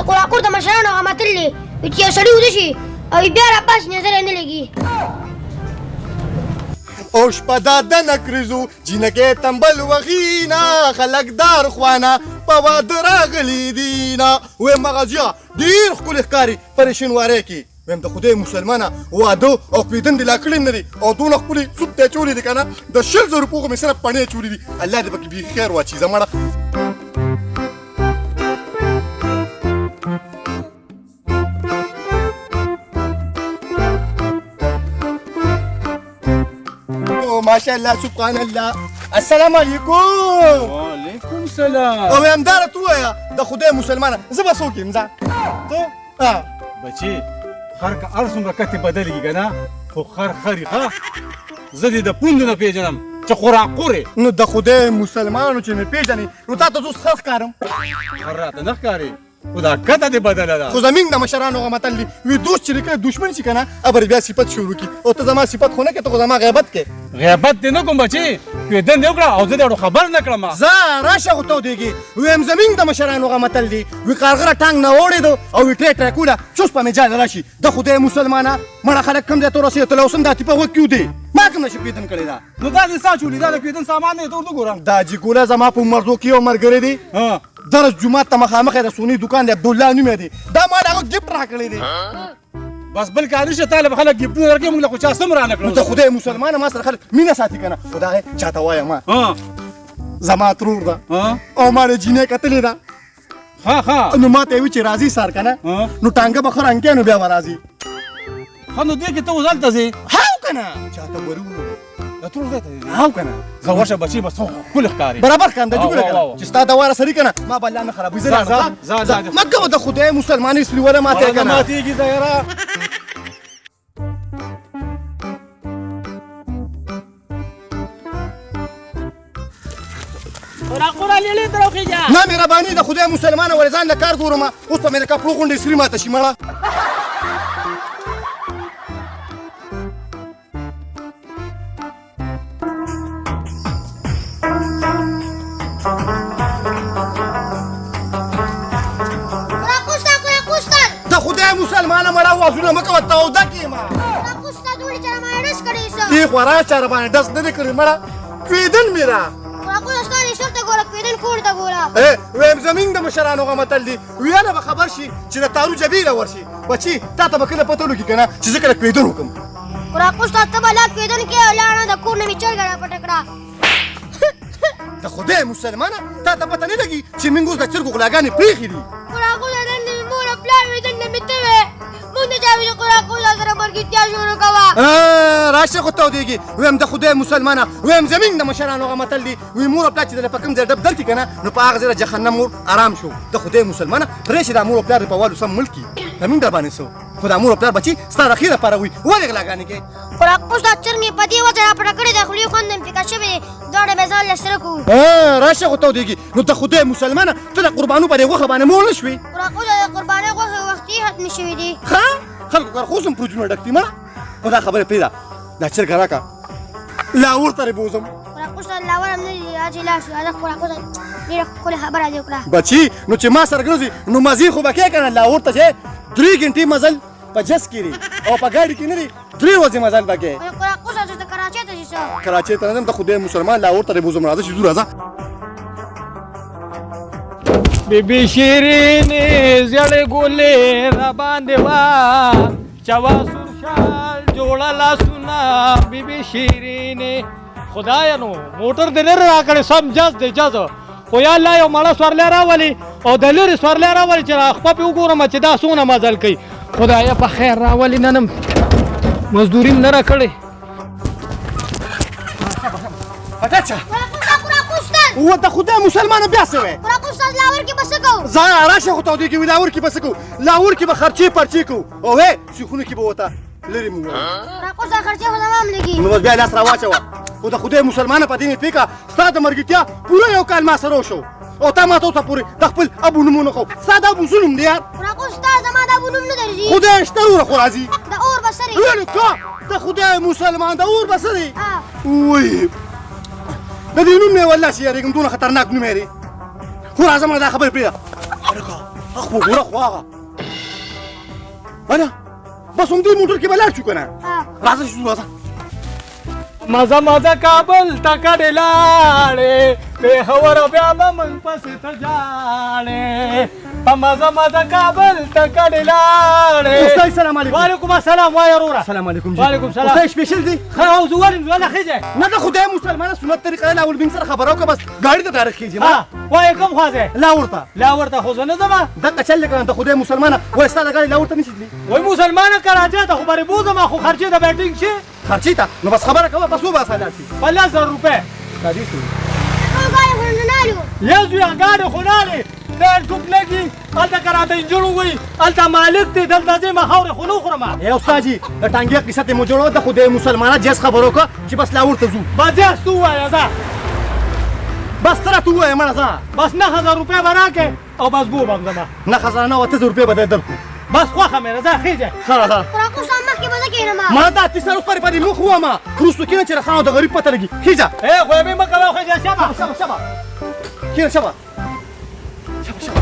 قراقور د مشرانو هغه متل دی چې یو سړي وده شي او بیا راپاس نظر یې نه لګي. او شپه دا دنه کریزو جینکې تنبل وغینا خلک دار خوانه په واده راغلي دينا وې مغازیا ډېر ښکلي ښکاري پریشنوارۍ کې ویم د خدای مسلمانه واده او کویدن دې لا کړي نه دي او دونه ښکلي سوپ ته چولې دي که نه د 100,000 روپو خو مې صرف پڼې چولې دي. الله دې پکې بیخي خیر واچي زمړه. ماشاءالله سبحان الله. السلام علیکم. وعلیکم سلام. او همداره تو وایه د خدای مسلمانه زه به څوک یم ځه ته بچې خر که هر څومره کتې بدلېږي که نه خو خر خري ښه زه دې د پوندو نه پېژنم چې قراقور یې. نو د خدای مسلمانانو چې مې پېژنې نو تا ته زه اوس ښه ښکارم. خر راته نه ښکارې خو دا کته دې بدله ده. خو زمونږ د مشرانو هغه متل دی وي دوست چې کله دشمن شي که نه ابر بیا صفت شروع کړي او ته زما صفت خو نه کړې ته خو زما غیبت کې. غیبت دې نه کوم بچې کویدن دې وکړه او زه دې خبر نه کړم. زه راشه خو ته ودېږي ویم زمونږ د مشرانو هغه متل دی وي کارغره ټانګ نه اوړېدو او وي ټریکوله چوس په مې جال راشي د خدای مسلمانه مړه خلک کم ځای ته ورسېدل اوس هم دا تیپه غوږ کې ودې ما کوم نشي کویدن کړې ده. نو دا دې سا چولي دا د کویدن سامان دی ته ورته ګورم. دا جیګوله زما په مردو کې یو ملګری دی درس جومات ته مخامخ د سوني دکان دی عبدالله نوم یې دی دا ما د هغه ګفټ راکړی دی. بس بل کار نشته تا له خلک ګفټونه درکوي موږ له خو چا څه هم رانه کړو. د خدای مسلمانه ما سره خلک مینه ساتي که نه خو دا چاته وایم ما زما ترور ده او ما د جینۍ کتلې ده نو ما ته یې وي چې راځي سر که نه نو ټانګه به ښه رنګ نو بیا به راځي. ښه نو دې کې ته اوس هلته ځې هاو که نه چاته ورو د ترور ځای ته ځې. هاو که نه زه ورشه بچې بس ښکلي ښکاري برابر ښکارم د جوګله که نه چې ستا د واره سړي که نه ما به الله نه خرابوي زه لاړم مه کوه د خدای مسلمانۍ سلیوله ماته که نه ماتېږي زه یاره. نه مهرباني د خدای مسلمانه ولې ځان له کار ګورم اوس په مې د کپړو غونډې سري ماته شي مړه. د خدای مسلمانه مړه وازونه مه کوه تاوده کېږم دې خو راشه را باندې ډز نه دې کړې مړه کویدن مې را ویم زمونږ د مشرانو هغه متل دی ویاله به خبر شي چې د تارو جبیره ورشي بچي تا ته به کله پته ولګي که نه چې زه کله کویدن وکړم. د خدای مسلمانه تا ته پته نه لګي چې موږ اوس د چرګو غلاګانې پرېښي دي. راشه خو ته ودېږي ویم د خدای مسلمانه ویم زمونږ د مشرانو هغه متل دی وي مور او پلار چې دله په کوم ځای ډب درکړي که نه نو په هغه ځای د جهنم اور ارام شو. د خدای مسلمانه پرېږدي دا مور او پلار دې په والو سم ملک کړي زمونږ در باندې څه خو دا مور او پلار بچي ستا د ښې دپاره وي ولې غلاګانې کوې. راشه خو ته ودېږي نو د خدای مسلمانه ته د قربانو په دې غوښه باندې مور نه شوې. ښه خلکو کار خو اوس هم پروجونه ډک دي مړه خو دا خبرې پرېږده دا چرګه راکړه لاهور ته دې بوځم. بچي نو چې ما سره ګرځي نو مزې خو به کې که نه لاهور ته چې 3 ګنټې مزل په جس کې دی او په ګاډي کې نه دی 3 ورځې مزل به کې. کراچۍ ته نه ځم د خدای مسلمان لاهور ته دې بوځم راځه چې ځو راځه. بیبي شیرینې زړې ګلې را باندې وا چوا سور شال جوړه لاسونه بیبي شیرینې خدایا نو موټر دې نه راکړې سم جز دې جز خو یا الله یو مړه سورلی راولي او د لرې سورلی راولي چې خپه پې وګورم چې دا څومره مزل کوي خدایا په خیر راولي نن هم مزدوري م نه راکړې. و د خدای مسلمانه بیا څه وی زه راشه خو ته ودېږي وي لاهور کې به څه کوو لاهور کې به خرچې پرچې کوو او وی سیخونو کې به ورته لرې مو نو بس بیا لاس راواچوه خو د خدای مسلمانه په دې مې پېکه ستا د مرګتیا پوره یو کال ما سره وشو او تا ما ته اوسه پورې د خپل ابو نومونه خو ستا د ابو ظلم دی یار خدای شته وروره خو راځي ویلې که د خدای مسلمان د اور به څه دی وی د دې نوم نه والله چې یارېږم دونه خطرناک نوم یې دی خو راځه مړه دا خبرې پرېږده هلکه خو ګوره خو هغه انا بس همدې موټر کې به لاړ شو که نه راځه چې ځو راځه مزه مزه کابل ته کډې لاړې پېښور بیا به موږ پسې ته جاړې په مزه مزه کابل ته کډې لاړې استاد سلام علیکم وعلیکم السلام وای وروره سلام علیکم وعلیکم سلام استاد سپیشل دی ښه او زه ولې ولا ښځې نه د خدای مسلمانه سنت طریقه له اول بین سره خبره وکړه بس ګاډي ته تاریخ کېږي ها وای کوم خوا ځې لاور ته لاور ته خو زه نه ځم دغه چل لکه د خدای مسلمانه وای ستا د ګاډي لاور ته نشي تللی وای مسلمانه کراچۍ ته خو برې بوځم خو خرچې د بیټینګ شي خرچې ته نو بس خبره کوه بس وباسه لاړ شي 50,000 روپۍ راځي شو یو زوی ګاډي خو نالې دا ټوپ لګي هلته که راته انجن ووایي هلته مالک دی دلته ځې ما خاورې خو نه خورم ای استاد جي د ټانګې قصه ته مو جوړو د خدای مسلمانه جیس خبرو کو چې بس لاور ته ځو بس جاس تو ووایه ځه بس ترا تو وای مړه ځه بس 9,000 روپۍ به راکې او بس بوبم زما نه خزانه و 1000 روپۍ به درکو بس خوښه مې ده ځه خېجه ښه ده راکو سم مخکې به زه کېنم ما دا تی سره پرې پرې مخ وما روستو کینه چې راخانو د غریب پته لګي خېجه ای خو مې مه کوه خېجه شبه شبه شبه کینه شبه شبه شبه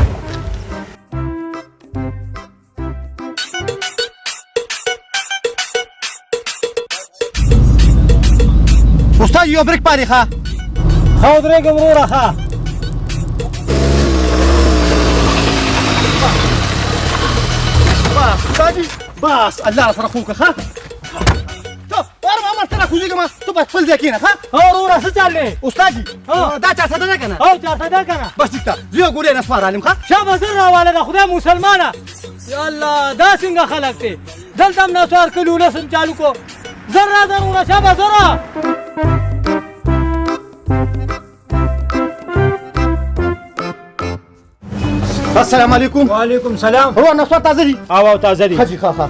استاد یو بریک پاري ښه ښه ودرېږه وروره ښه بس استاد جي بس الله سره خو که ښه ته ورما ما سره کوزيګه ما ته په خپل ځای کېنه ښه وروره څه چل دی استاد جي دا چا ساده نه کنه او چاته ده که نه بس ټیک ده زه ګورې نه سپار عالم ښه شابه زر راواله ده خدای مسلمانه یا الله دا څنګه خلک دی دلته هم نسوار کلي ولسم چالو کو زر را درونه شابه زره السلام علیکم وعلیکم سلام ورو نو تازه دي او تازه دي حجي ښه ښه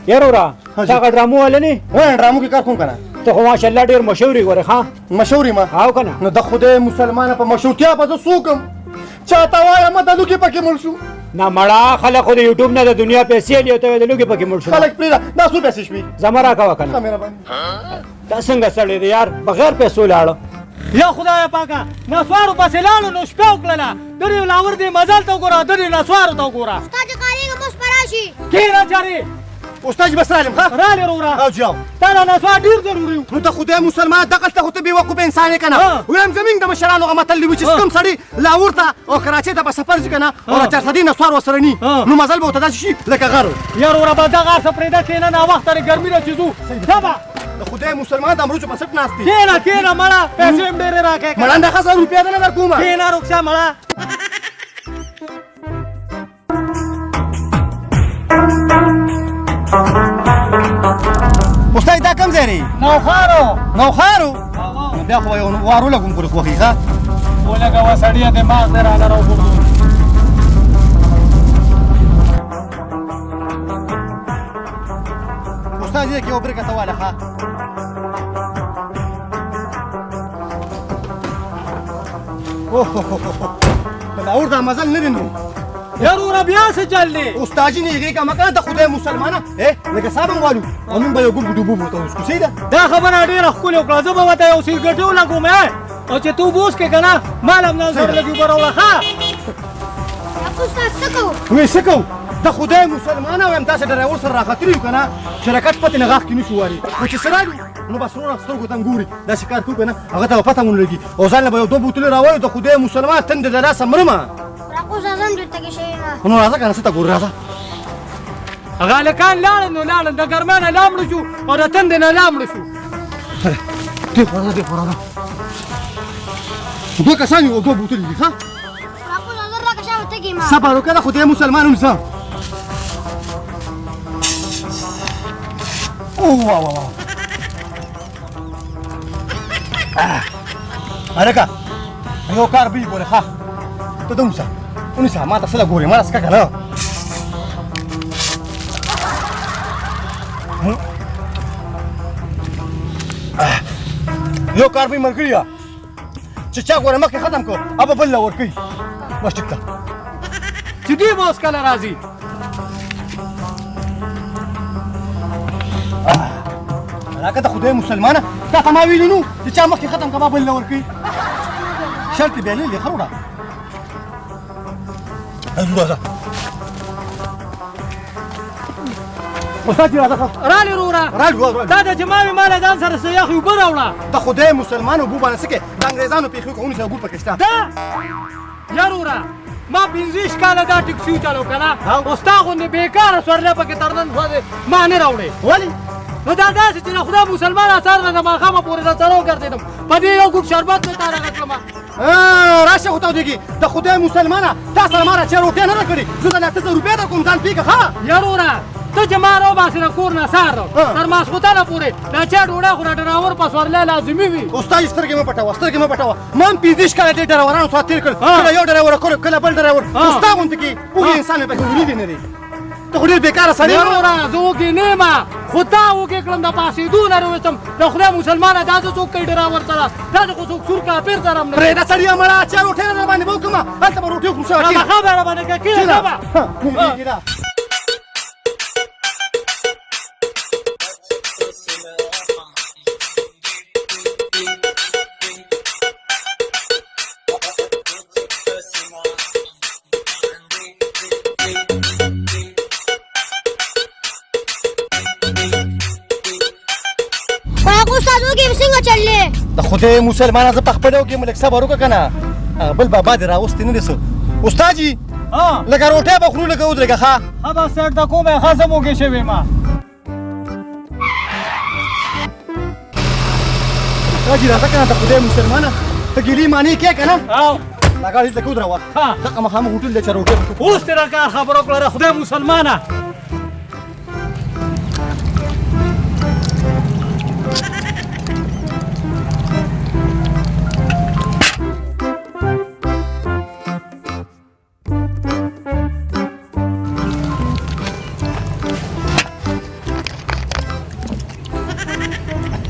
یروره حاجی. تا ډرامو ولني وای ډرامو کې کار کوم کنه ته خو ماشاءالله ډیر مشهوري ګوره ښا مشهوري ما او کنه نو د خدای مسلمانه په مشهورتیا به زه سوکم چاته وایم د لوګي پکې مړ شو نه مړه خلک خو د یوټیوب نه د دنیا پیسې لې ته د لوګي پکې مړ شو خلک پرې دا څو پیسې شوي زما راکوه کنه مهرباني دا څنګه سړی دی یار بغیر پیسو لاړه یا خدای پاکه نسوارو پسې لاړو نو شپه وکړله درې لاور دی مزل ته وګوره درې نسوارو ته وګوره استاد قاریږه بس پراشي کېنه چارې استاد بس عالم ښه رالې وروره او جاو تا له نسوار ډېر ضروري و نو ته خدای مسلمان دغه ته خو ته بېوقوفه انسان یې که نه ها. ویم زمونږ د مشرانو هغه متل دی چې کوم سړي لاهور ته او کراچۍ ته په سفر ځي که نه او ها. د چارسدي نسوار ورسره ني ها. نو مزل به ورته داسې شي لکه غر یار وروره به دغه هر څه پرېږده کېنه ناوخته دی ګرمي ده چې ځو ځه د خدای مسلمان د امروچو په سټ ناست دي کېنه کېنه مړه پیسې هم ډېرې راکړې مړنده ښه 100 روپیا ده نه در کومه کېنه رخصه مړه استاد دا کوم ځای دی نوخارو نوخارو نو بیا خو به یو وارو لګوم پورې خوښي ښه ولګوه سړیه دماغ دې رانه راوغورځو استاد دې کې یو برګه ته واله ښه په لاهور دا مزل نه دی نو یار وروره بیا څه چل دی استاد جي نه هغې کا مکه د خدای مسلمانه لکه صاحب هم والو او موږ به یو ګل ګډوبو ورته وسکو صحیح ده دا خبره ډېره ښکلې وکړه زه به ورته یو سګرټ ولګوم او چې تو بوس کې که نه مال هم نظر لګي اوبه راوړه ښه راکو استاد څه کوو وې څه کوو د خدای مسلمانه وایم تاسې ډرایور سره راختلي یو که نه شرکت پتې نه غاښ کې نه شو واري خو چې څه راړو نو بس وروره سترګو ته هم ګوري داسې کار کوو که نه هغه ته به پته ونه لګي او ځان له به یو دوه بوتلې راوړو د خدای مسلمان تندې د لاسه مرمه راکو استاد هم ډېر تږی شوی یم نو راځه که نه څه ته ګورې راځه هغه هلکان لاړل نو لاړل د ګرمۍ نه لا مړه شو او د تندې نه لا مړه شو دې خوا راځه دې خوا راځه دوه کسان یو دوه بوتلې دي ښه راکو استاد زر راکه شاوه تږی یم صبر وکړه د خدای مسلمان ونیسه اوه واه واه واه هلکه یو کار بل ګورې ښه ته ده ونیسه ونیسه ما ته څه له ګورې ما څکه که نه یو کار به یې ملګري یا چې چا ګوره مخکې ختم کړو ابه بل له ورکوي بس ټیک ده چې دوی به اوس کله راځي هلکه د خدای مسلمانه تا ته ما ویلي نو چې چا مخکې ختم کړه بل له ورکوي شرط یې بیا لیلې ښه وړه راځه استاد راځه رالې رورا راځه دا د جماعي مال ځان سره سیاخ اوبه راوړه د خدای مسلمانو بو باندې سکه د انګريزانو پیخو کوونی سره ګول پکشته دا یا رورا ما 15 کاله دا ټکسي چالو کنه اوس تا غوندې بیکاره سورله پکې تر نن ما نه راوړې ولی نو دا داسې چې خدا مسلمان اثر نه ماښامه پورې د څلو ګرځېدم په دې یو ګوټ شربت مې تا راغتلم راشه خو ته ودرېږي د خدای مسلمانه تا سره ما را چا روټۍ نه راکړې زه درله 800 روپۍ درکوم ځان پېږه ښه یا رورا ته چې ما راوباسې د کور نه سهار تر ماسخوتنه پورې دا چا ډوډۍ خو ډراور په سورلی لازمي وي استاد سترګې مه پټوه سترګې مه پټوه ما هم 15 کاله دې ډراورانو سره تېر کړل کله یو ډراور کله بل ډراور ستا غوندې کې پوهې انسان مې پکې ولیدې نه دی ته خو ډېر بېکاره سړی یا رورا زه وږې نه یم خو تا وږې کړم د پاسېدو نه راوستم د خدای مسلمانه دا څه څوک کوي ډراور سره دا خو څوک سور کافر سره هم نه پرېږده سړیه مړه چا روټۍ نه درباندې به وکړمه هلته به روټۍ وخورو ښه خبره راباندې که کېږه د خدای مسلمانه زه په خپل یو کې ملک صبر وکړه که نه بل بابا دې راوستی نه دی څه استاد جي لکه روټۍ به خورو لکه ودرېږه ښه ښه به سیټ ته کومه ښه زه موږې شوې ما استاد جي راځه که نه د خدای مسلمانه ته ګیلې معنی کې که نه او دا ګاډي لکه ودروه دغه مخامخ هوټل دی چې روټۍ اوس دې را کار خبره وکړه خدای مسلمانه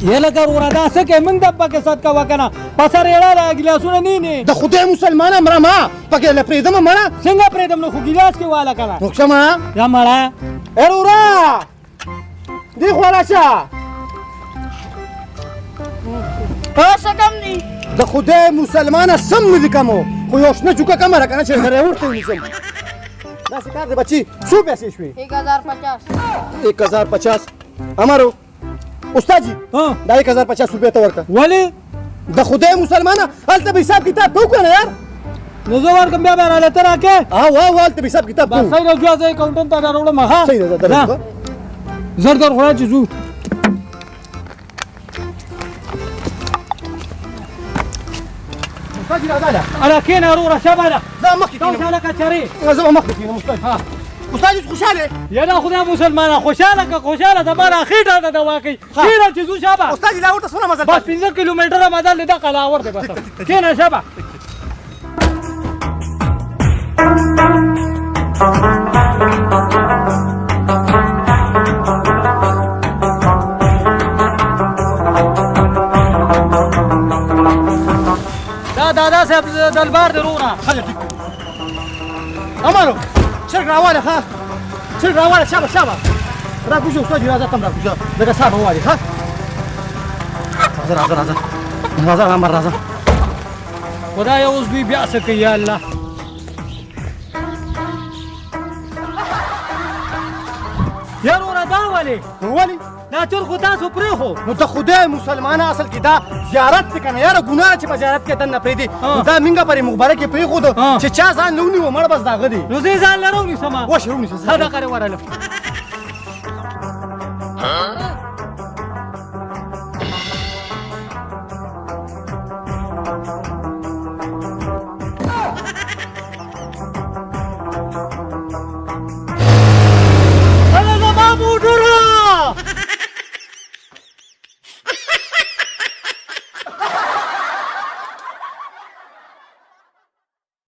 یې لکه وروره دا څه کوې موږ د پکې صد کوه که نه په سر یې ړاله ګیلاسونه نه نی د خدای مسلمانه مړه ما پکې له پرېږدمه مړه څنګه پرېږدم نو خو ګیلاس کې واله که نه نقشه مړه یا مړه ای وروره دې خوا راشه څه کم دي د خدای مسلمانه سم مې دي کمو خو یو شنه چوکه کمه را که نه چې ډریور ته ونیسم داسې کار دی بچي څو پیسې شوې 1050 امرو استاد جي دا 1050 روپۍ ته ورکړه ولې د خدای مسلمانه هلته به حساب کتاب ته وکړه نه یار نو زه ورکړم بیا به راله ته راکې هلته به حساب کتاب کوو صحیح ده ځو زه اکاونټنټ ته راوړم ښه صحیح ده درځه زر در خوړه چې ځو استاد جي راځه ده اله کښېنه وروره شابه ده زه مخکې کښېنم ته هلکه چرې زه به مخکې کښېنم استاد استاد جي خوشحاله یا دا خدای مسلمانه خوشحاله که خوشحاله ده ما را خېټه ده د واقعي کښېنه چې ځو شابه استاد جي لاهور ته څومره مزل بس 15 کیلومتره مزل دی دغه لاهور دی بس کښېنه شابه دا دادا صاحب دلبار دی وروره خلک ټیک امانو چرګ راواله ښه چرګ راواله شابه شابه راکوزه استاد جي راځه تم راکوزه لکه صاحب ووالې ښه راځه عمر راځه خدای اوس دوی بیا څه کوي یا الله یا وروره دا ولې دا چور خو تاسو پرېښو نو د خدای مسلمانه اصل کې دا زیارت دی که نه یاره ګناه چې په زیارت کې دننه پرېږدي نو دا مونږه پرې مخبره کې پرېښودو چې چا ځان نه ونیوه مړ بس د هغه دی نو زه یې ځان له راونیسمه وشه ونیسه ښه دغه ورله